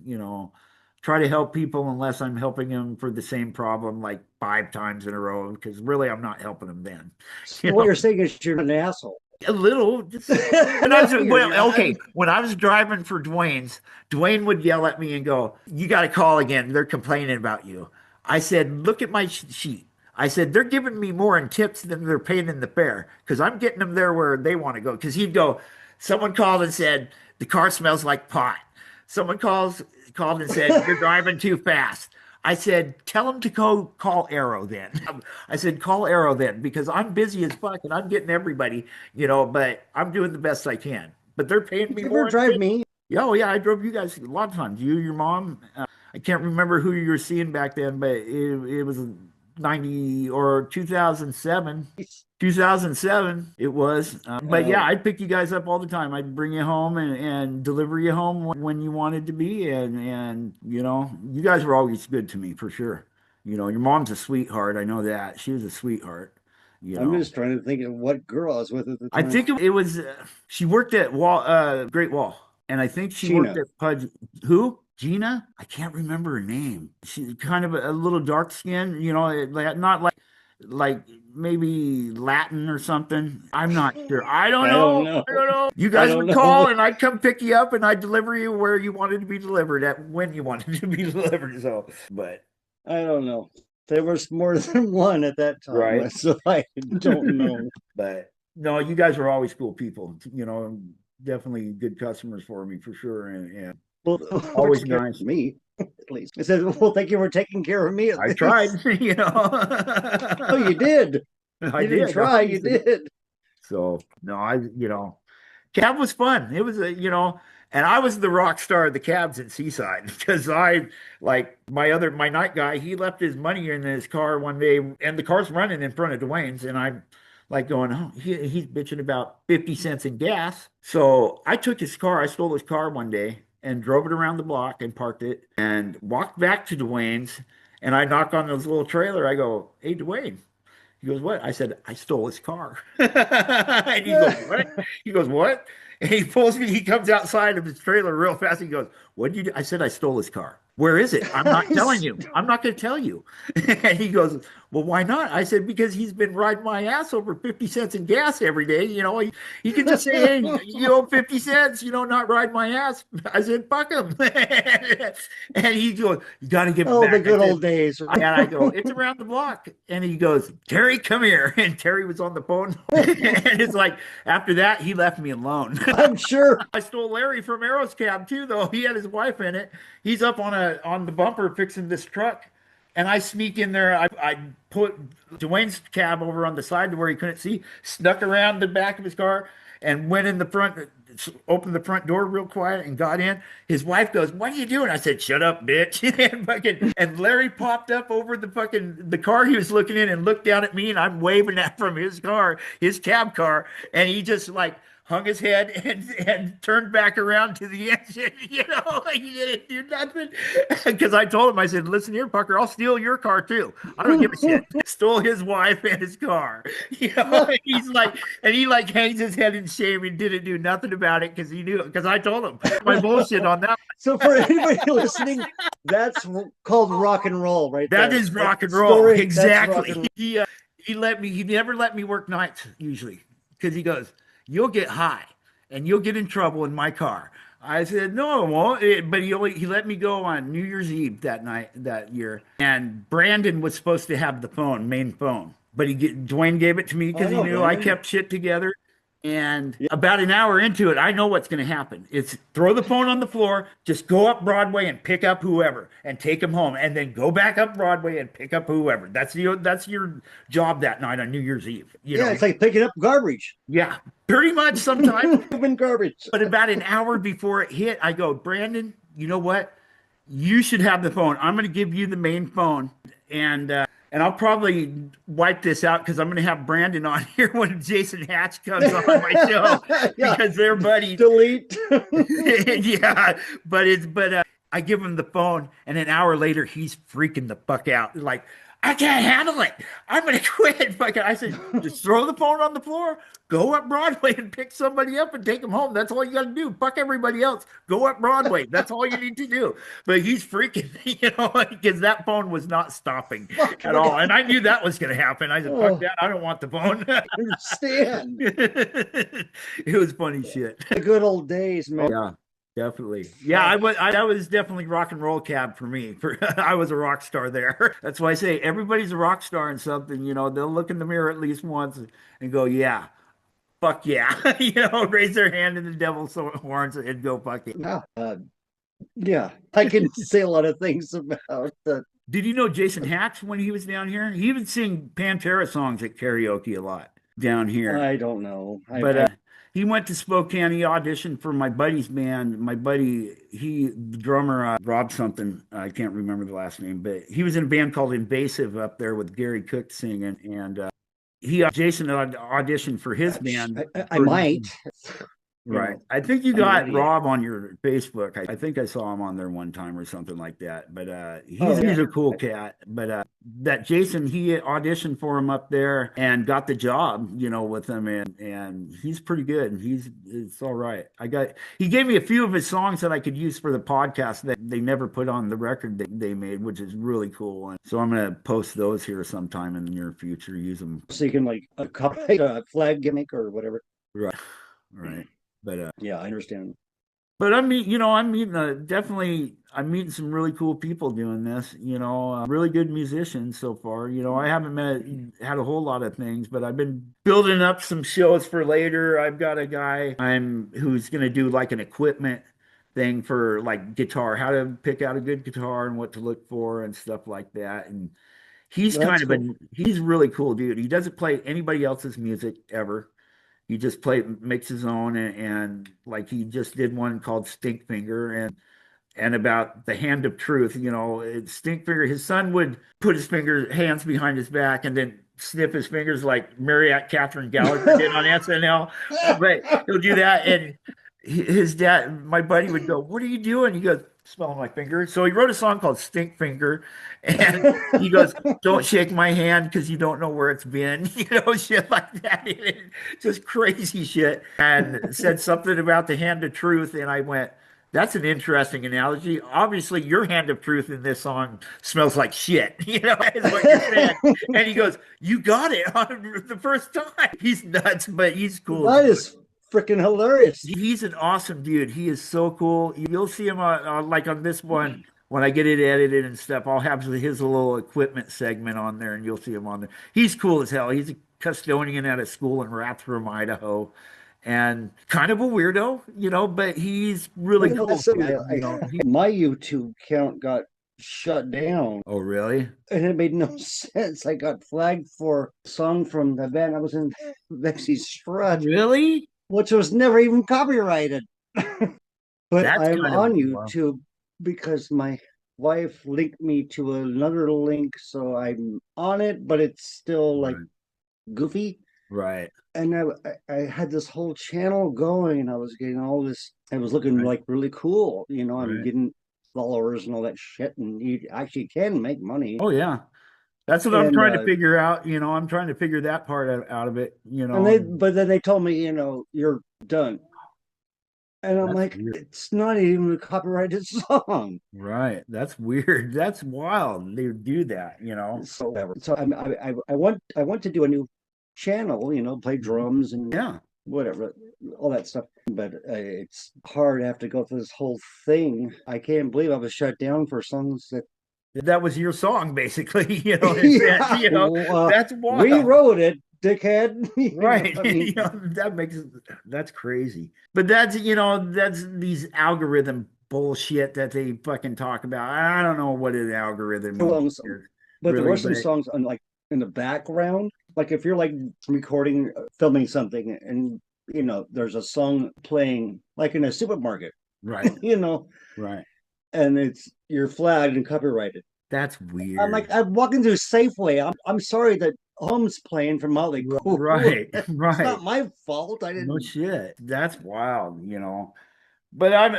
Speaker 2: try to help people unless I'm helping them for the same problem like 5 times in a row, because really I'm not helping them then.
Speaker 1: So what you're saying is you're an asshole.
Speaker 2: A little. Just, when I
Speaker 1: No,
Speaker 2: was
Speaker 1: you're
Speaker 2: well,
Speaker 1: not.
Speaker 2: okay. When I was driving for Dwayne would yell at me and go, "You got to call again. They're complaining about you." I said, "Look at my sheet." I said, "They're giving me more in tips than they're paying in the fare because I'm getting them there where they want to go." Because he'd go, someone called and said the car smells like pot. Someone called and said you're driving too fast. I said, tell them to go call Arrow then. I said, call Arrow then because I'm busy as fuck and I'm getting everybody, but I'm doing the best I can. But they're paying me
Speaker 1: You ever
Speaker 2: more.
Speaker 1: drive me?
Speaker 2: Oh, yeah, I drove you guys a lot of times. You, your mom. I can't remember who you were seeing back then, but it was 90 or 2007. 2007 it was. But yeah, I'd pick you guys up all the time. I'd bring you home and deliver you home when you wanted to be. And you guys were always good to me for sure. Your mom's a sweetheart. I know that. She was a sweetheart.
Speaker 1: I'm just trying to think of what girl I was with at the
Speaker 2: I
Speaker 1: time.
Speaker 2: think it was, she worked at Great Wall. And I think she
Speaker 1: Gina.
Speaker 2: worked at Pudge. Who? Gina? I can't remember her name. She's kind of a little dark skin, not like maybe Latin or something. I'm not sure. I don't know. I don't know. You guys would call and I'd come pick you up and I'd deliver you where you wanted to be delivered at when you wanted to be delivered. So, but
Speaker 1: I don't know. There was more than one at that time,
Speaker 2: right.
Speaker 1: So I don't know.
Speaker 2: But no, you guys were always cool people. Definitely good customers for me for sure, and
Speaker 1: well,
Speaker 2: always nice.
Speaker 1: Me, at least. I said, "Well, thank you for taking care of me."
Speaker 2: I tried,
Speaker 1: Oh, you did.
Speaker 2: I
Speaker 1: didn't
Speaker 2: did.
Speaker 1: try. You did.
Speaker 2: So no, cab was fun. It was and I was the rock star of the cabs in Seaside because I like my night guy. He left his money in his car one day, and the car's running in front of Dwayne's, and I'm like going, oh, he's bitching about 50 cents in gas. So I took his car. I stole his car one day and drove it around the block and parked it and walked back to Dwayne's. And I knock on this little trailer. I go, hey, Dwayne. He goes, what? I said, I stole his car. And he goes, what? He goes, what? And he pulls me. He comes outside of his trailer real fast. He goes, what did you do? I said, I stole his car. Where is it? I'm not telling you. I'm not going to tell you. And he goes, well, why not? I said, because he's been riding my ass over 50 cents in gas every day. He can just say, hey, you owe 50 cents, not ride my ass. I said, fuck him. And he goes, you got to give him back.
Speaker 1: The good old days.
Speaker 2: And I go, it's around the block. And he goes, Terry, come here. And Terry was on the phone. And it's like, after that, he left me alone.
Speaker 1: I'm sure.
Speaker 2: I stole Larry from Arrow's cab too, though. He had his wife in it. He's up on the bumper fixing this truck. And I sneak in there. I put Dwayne's cab over on the side to where he couldn't see, snuck around the back of his car and went in the front, opened the front door real quiet and got in. His wife goes, what are you doing? I said, shut up, bitch. And Larry popped up over the car he was looking in and looked down at me, and I'm waving at from his car, his cab car. And he just hung his head and turned back around to the engine. He didn't do nothing. Because I told him, I said, listen here, Pucker, I'll steal your car too. I don't give a shit. Stole his wife and his car. He's like, and he hangs his head in shame and didn't do nothing about it because he knew, because I told him my bullshit on that.
Speaker 1: So for anybody listening, that's called rock and roll, right?
Speaker 2: That is rock and roll. Story, exactly. Roll. He never let me work nights usually because he goes, you'll get high and you'll get in trouble in my car. I said, no, I won't. But he let me go on New Year's Eve that year. And Brandon was supposed to have the main phone, but Dwayne gave it to me because he knew I kept shit together. And about an hour into it, I know what's going to happen. It's throw the phone on the floor, just go up Broadway and pick up whoever and take them home, and then go back up Broadway and pick up whoever. That's your job that night on New Year's Eve.
Speaker 1: It's like picking up garbage.
Speaker 2: Yeah, pretty much sometimes.
Speaker 1: Moving garbage.
Speaker 2: But about an hour before it hit, I go, Brandon, you know what? You should have the phone. I'm going to give you the main phone, and I'll probably wipe this out because I'm going to have Brandon on here when Jason Hatch comes on my show because they're buddies.
Speaker 1: Delete.
Speaker 2: Yeah, but I give him the phone, and an hour later he's freaking the fuck out. Like I can't handle it. I'm gonna quit. Fucking, I said, just throw the phone on the floor, go up Broadway and pick somebody up and take them home. That's all you got to do. Fuck everybody else. Go up Broadway. That's all you need to do. But he's freaking, because that phone was not stopping
Speaker 1: Fuck,
Speaker 2: at all. And I knew that was going to happen. I said, fuck
Speaker 1: oh,
Speaker 2: that. I don't want the phone.
Speaker 1: I understand.
Speaker 2: It was funny shit.
Speaker 1: The good old days, man.
Speaker 2: Oh, yeah. Definitely. Yeah, I was that was definitely rock and roll cab for me. I was a rock star there. That's why I say everybody's a rock star in something, they'll look in the mirror at least once and go, yeah, fuck yeah. Raise their hand in the devil's horns and go fuck it.
Speaker 1: Yeah, yeah, I can say a lot of things about that.
Speaker 2: Did you know Jason Hatch when he was down here? He would sing Pantera songs at karaoke a lot down here.
Speaker 1: I don't know.
Speaker 2: But he went to Spokane. He auditioned for my buddy's band. My buddy, the drummer, Rob something. I can't remember the last name, but he was in a band called Invasive up there with Gary Cook singing. And Jason auditioned for his band.
Speaker 1: I might.
Speaker 2: Right. I think you got Rob on your Facebook. I think I saw him on there one time or something like that. But he's a cool cat. But that Jason, he auditioned for him up there and got the job, with him, and he's pretty good. It's all right. He gave me a few of his songs that I could use for the podcast that they never put on the record that they made, which is really cool. And so I'm gonna post those here sometime in the near future. Use them
Speaker 1: so you can a flag gimmick or whatever.
Speaker 2: Right. Right. But
Speaker 1: yeah, I understand.
Speaker 2: But I'm meeting some really cool people doing this, really good musicians so far. I haven't had a whole lot of things, but I've been building up some shows for later. I've got a guy who's going to do like an equipment thing for like guitar, how to pick out a good guitar and what to look for and stuff like that. And he's he's really cool dude. He doesn't play anybody else's music ever. He just makes his own, and like he just did one called Stinkfinger and about the hand of truth. Stinkfinger. His son would put his hands behind his back and then snip his fingers like Marriott Catherine Gallagher did on SNL. But he'll do that, and his dad, my buddy, would go, "What are you doing?" He goes, "Smelling my finger." So he wrote a song called Stinkfinger, and he goes, "Don't shake my hand because you don't know where it's been," shit like that. Just crazy shit. And said something about the hand of truth, and I went, "That's an interesting analogy. Obviously, your hand of truth in this song smells like shit." Is what you're saying. And he goes, "You got it on the first time." He's nuts, but he's cool.
Speaker 1: That is freaking hilarious.
Speaker 2: He's an awesome dude. He is so cool. You'll see him on this one when I get it edited and stuff. I'll have his little equipment segment on there, and you'll see him on there. He's cool as hell. He's a custodian at a school in Rathdrum, Idaho, and kind of a weirdo, but he's really cool.
Speaker 1: My YouTube account got shut down.
Speaker 2: Oh, really?
Speaker 1: And it made no sense. I got flagged for a song from the band I was in, Vexy Strut.
Speaker 2: Really?
Speaker 1: Which was never even copyrighted. But I'm on YouTube because my wife linked me to another link, so I'm on it, but it's still like goofy.
Speaker 2: Right.
Speaker 1: And I had this whole channel going, and I was getting all this. I was looking like really cool, I'm getting followers and all that shit, and you actually can make money.
Speaker 2: Oh yeah. That's what I'm trying to figure out. I'm trying to figure that part out of it.
Speaker 1: But then they told me, you're done. And I'm like, weird. It's not even a copyrighted song.
Speaker 2: Right. That's weird. That's wild. They do that,
Speaker 1: So I want to do a new channel, play drums and whatever, all that stuff. But it's hard to have to go through this whole thing. I can't believe I was shut down for songs that
Speaker 2: was your song, basically. That's wild.
Speaker 1: We wrote it, dickhead.
Speaker 2: Right. That's crazy. But that's these algorithm bullshit that they fucking talk about. I don't know what an algorithm is.
Speaker 1: But there were some songs on in the background. Like if you're like recording, filming something, and there's a song playing like in a supermarket.
Speaker 2: Right.
Speaker 1: Right. And you're flagged and copyrighted.
Speaker 2: That's weird.
Speaker 1: I'm like, I'm walking through Safeway. I'm sorry that Home's playing from Motley Crue.
Speaker 2: Right.
Speaker 1: It's not my fault. I didn't.
Speaker 2: No shit. That's wild. But I'm,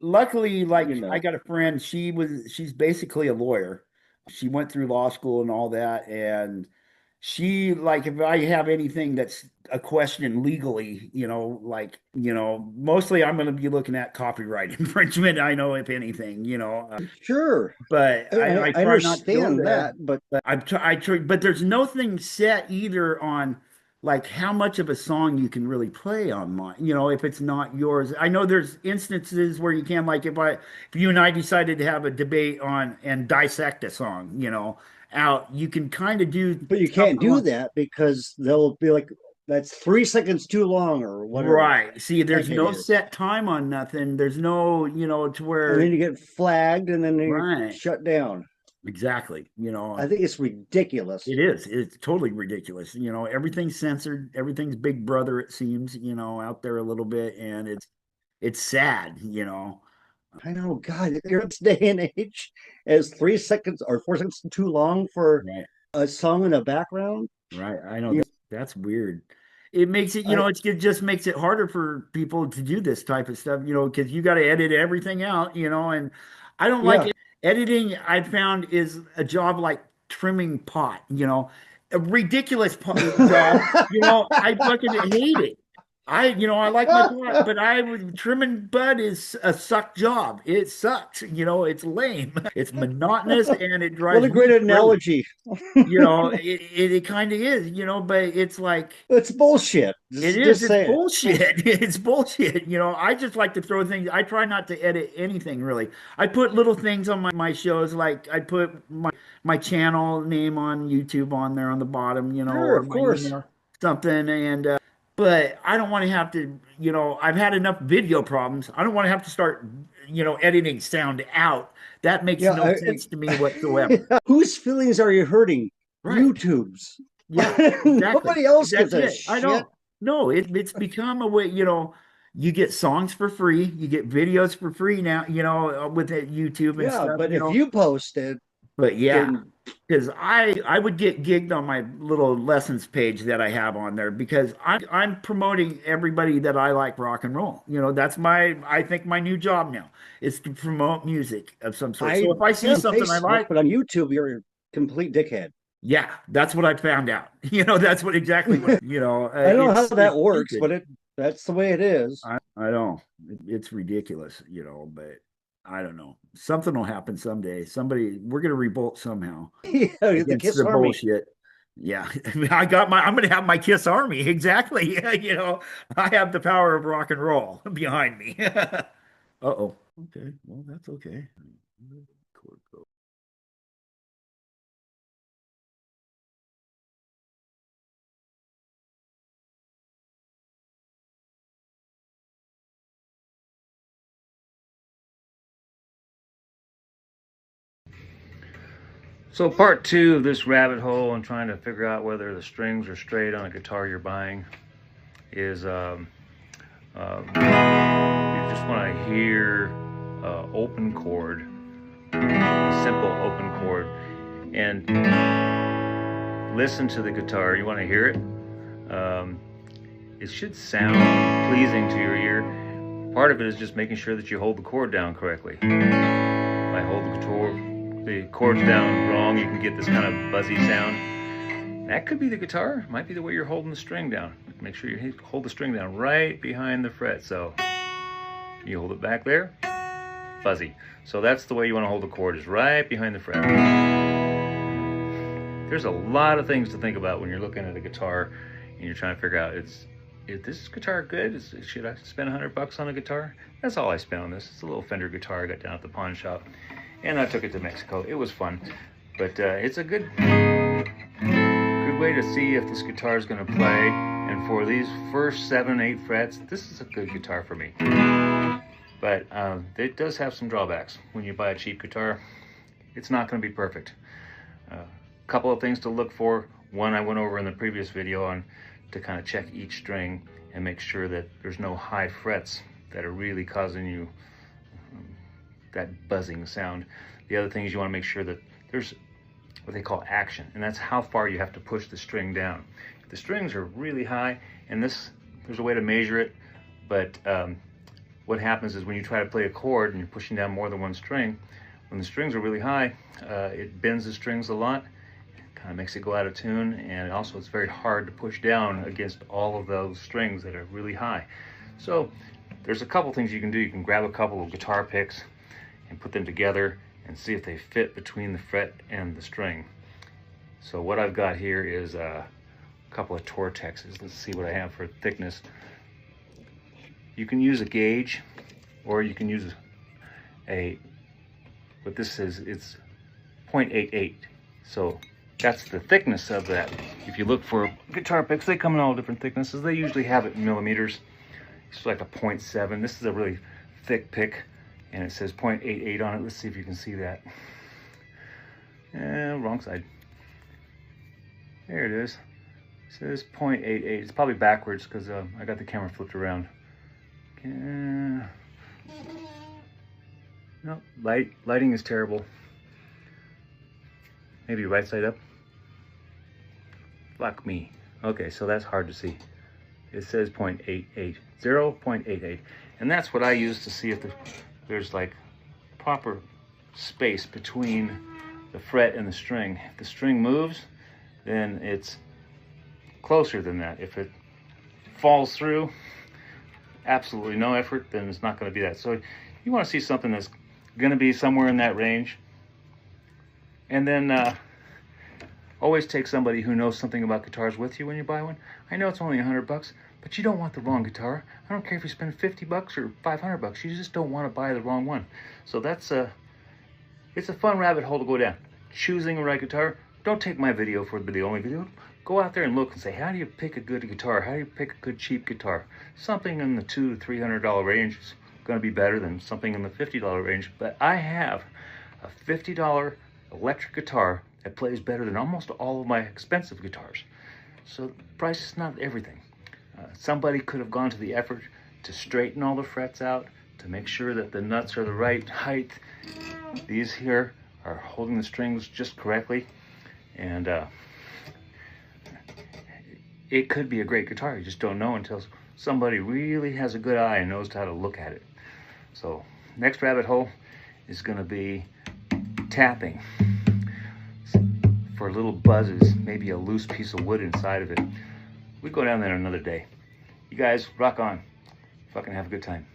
Speaker 2: luckily, I got a friend. She's basically a lawyer. She went through law school and all that, and she like if I have anything that's a question legally, like mostly I'm going to be looking at copyright infringement. I know if anything,
Speaker 1: Sure.
Speaker 2: but I
Speaker 1: I
Speaker 2: try not to go
Speaker 1: understand
Speaker 2: there.
Speaker 1: that, but
Speaker 2: But I try, but there's nothing set either on like how much of a song you can really play online. If it's not yours. I know there's instances where you can, like if you and I decided to have a debate on and dissect a song, out, you can kind of do
Speaker 1: you can't
Speaker 2: something
Speaker 1: do
Speaker 2: like,
Speaker 1: that because they'll be like, that's 3 seconds too long or whatever
Speaker 2: right. See,
Speaker 1: the
Speaker 2: there's
Speaker 1: heck it
Speaker 2: no
Speaker 1: is.
Speaker 2: set time on nothing. There's no, to
Speaker 1: And
Speaker 2: where,
Speaker 1: then you get flagged and then you
Speaker 2: right.
Speaker 1: shut down.
Speaker 2: Exactly.
Speaker 1: I think it's ridiculous.
Speaker 2: It is. It's totally ridiculous. Everything's censored. Everything's Big Brother, it seems, out there a little bit, and it's sad.
Speaker 1: I know, God, you're this day and age as 3 seconds or 4 seconds too long for
Speaker 2: Right.
Speaker 1: a song in the background.
Speaker 2: Right. I know
Speaker 1: You,
Speaker 2: that's weird. It makes it,
Speaker 1: I
Speaker 2: it just makes it harder for people to do this type of stuff, because you got to edit everything out, and I don't like
Speaker 1: yeah.
Speaker 2: it. Editing, I found is a job like trimming pot, a ridiculous job. I fucking hate it. I like my pot, but trimming bud is a suck job. It sucks. It's lame. It's monotonous and it
Speaker 1: What
Speaker 2: drives
Speaker 1: a great
Speaker 2: me crazy.
Speaker 1: analogy.
Speaker 2: It kind of is, but it's like
Speaker 1: It's bullshit.
Speaker 2: it is.
Speaker 1: Just
Speaker 2: It's
Speaker 1: say it.
Speaker 2: bullshit. It's bullshit. I just like to throw things. I try not to edit anything really. I put little things on my shows, like I put my channel name on YouTube on there on the bottom,
Speaker 1: Sure,
Speaker 2: or
Speaker 1: of
Speaker 2: my
Speaker 1: course.
Speaker 2: email, something. And but I don't want to have to. I've had enough video problems. I don't want to have to start, editing sound out. That makes
Speaker 1: Yeah,
Speaker 2: no sense to me whatsoever.
Speaker 1: whose feelings are you hurting?
Speaker 2: Right.
Speaker 1: YouTube's.
Speaker 2: Yeah, exactly.
Speaker 1: Nobody else gives
Speaker 2: That's
Speaker 1: a
Speaker 2: it. I
Speaker 1: shit.
Speaker 2: know. No, it's become a way, you get songs for free, you get videos for free now, with it, YouTube and
Speaker 1: Yeah,
Speaker 2: stuff,
Speaker 1: but if you post it,
Speaker 2: But yeah,
Speaker 1: then
Speaker 2: because I would get gigged on my little lessons page that I have on there because I'm promoting everybody that I like rock and roll. That's I think my new job now is to promote music of some sort. So if I see
Speaker 1: yeah, on
Speaker 2: something I
Speaker 1: Facebook,
Speaker 2: like,
Speaker 1: but on YouTube, you're a complete dickhead.
Speaker 2: yeah, that's what I found out. That's what exactly what,
Speaker 1: I don't know how
Speaker 2: it's
Speaker 1: that works,
Speaker 2: stupid.
Speaker 1: but that's the way it is.
Speaker 2: I know it's ridiculous, but I don't know. Something will happen someday. We're gonna revolt somehow
Speaker 1: Yeah, the
Speaker 2: against
Speaker 1: Kiss
Speaker 2: the
Speaker 1: Army.
Speaker 2: bullshit. Yeah, I'm gonna have my Kiss Army. Exactly. I have the power of rock and roll behind me. Uh-oh. Okay. Well, that's okay.
Speaker 3: So part two of this rabbit hole and trying to figure out whether the strings are straight on a guitar you're buying is you just want to hear open chord, a simple open chord, and listen to the guitar. You want to hear it. It should sound pleasing to your ear. Part of it is just making sure that you hold the chord down correctly. If I hold the chords down wrong, you can get this kind of buzzy sound. That could be the guitar. Might be the way you're holding the string down. Make sure you hold the string down right behind the fret. So you hold it back there, fuzzy. So that's the way you want to hold the chord, is right behind the fret. There's a lot of things to think about when you're looking at a guitar and you're trying to figure out, is this guitar good? Should I spend $100 on a guitar? That's all I spent on this. It's a little Fender guitar I got down at the pawn shop, and I took it to Mexico. It was fun, but it's a good way to see if this guitar is going to play. And for these first 7, 8 frets, this is a good guitar for me. But it does have some drawbacks. When you buy a cheap guitar, it's not going to be perfect. A couple of things to look for. One I went over in the previous video on, to kind of check each string and make sure that there's no high frets that are really causing you that buzzing sound. The other thing is you want to make sure that there's what they call action, and that's how far you have to push the string down. If the strings are really high, and there's a way to measure it, but what happens is when you try to play a chord and you're pushing down more than one string, when the strings are really high, it bends the strings a lot, kind of makes it go out of tune, and also it's very hard to push down against all of those strings that are really high. So there's a couple things you can do. You can grab a couple of guitar picks and put them together and see if they fit between the fret and the string. So what I've got here is a couple of Tortexes. Let's see what I have for thickness. You can use a gauge, or you can use what this is, it's 0.88. So that's the thickness of that. If you look for guitar picks, they come in all different thicknesses. They usually have it in millimeters. It's like a 0.7. This is a really thick pick, and it says 0.88 on it. Let's see if you can see that. Wrong side. There it is. It says 0.88. It's probably backwards because I got the camera flipped around. No, lighting is terrible. Maybe right side up. Fuck me. Okay, so that's hard to see. It says 0.88, 0.88, and that's what I use to see if there's like proper space between the fret and the string. If the string moves, then it's closer than that. If it falls through, absolutely no effort, then it's not going to be that. So you want to see something that's going to be somewhere in that range, and then always take somebody who knows something about guitars with you when you buy one. I know it's only $100, but you don't want the wrong guitar. I don't care if you spend $50 or $500. You just don't want to buy the wrong one. So that's it's a fun rabbit hole to go down. Choosing the right guitar. Don't take my video for the only video. Go out there and look and say, how do you pick a good guitar? How do you pick a good cheap guitar? Something in the $200 to $300 range is going to be better than something in the $50 range. But I have a $50 electric guitar that plays better than almost all of my expensive guitars. So price is not everything. Somebody could have gone to the effort to straighten all the frets out, to make sure that the nuts are the right height. These here are holding the strings just correctly, and it could be a great guitar. You just don't know until somebody really has a good eye and knows how to look at it. So next rabbit hole is going to be tapping for little buzzes, maybe a loose piece of wood inside of it. We go down there another day. You guys rock on. Fucking have a good time.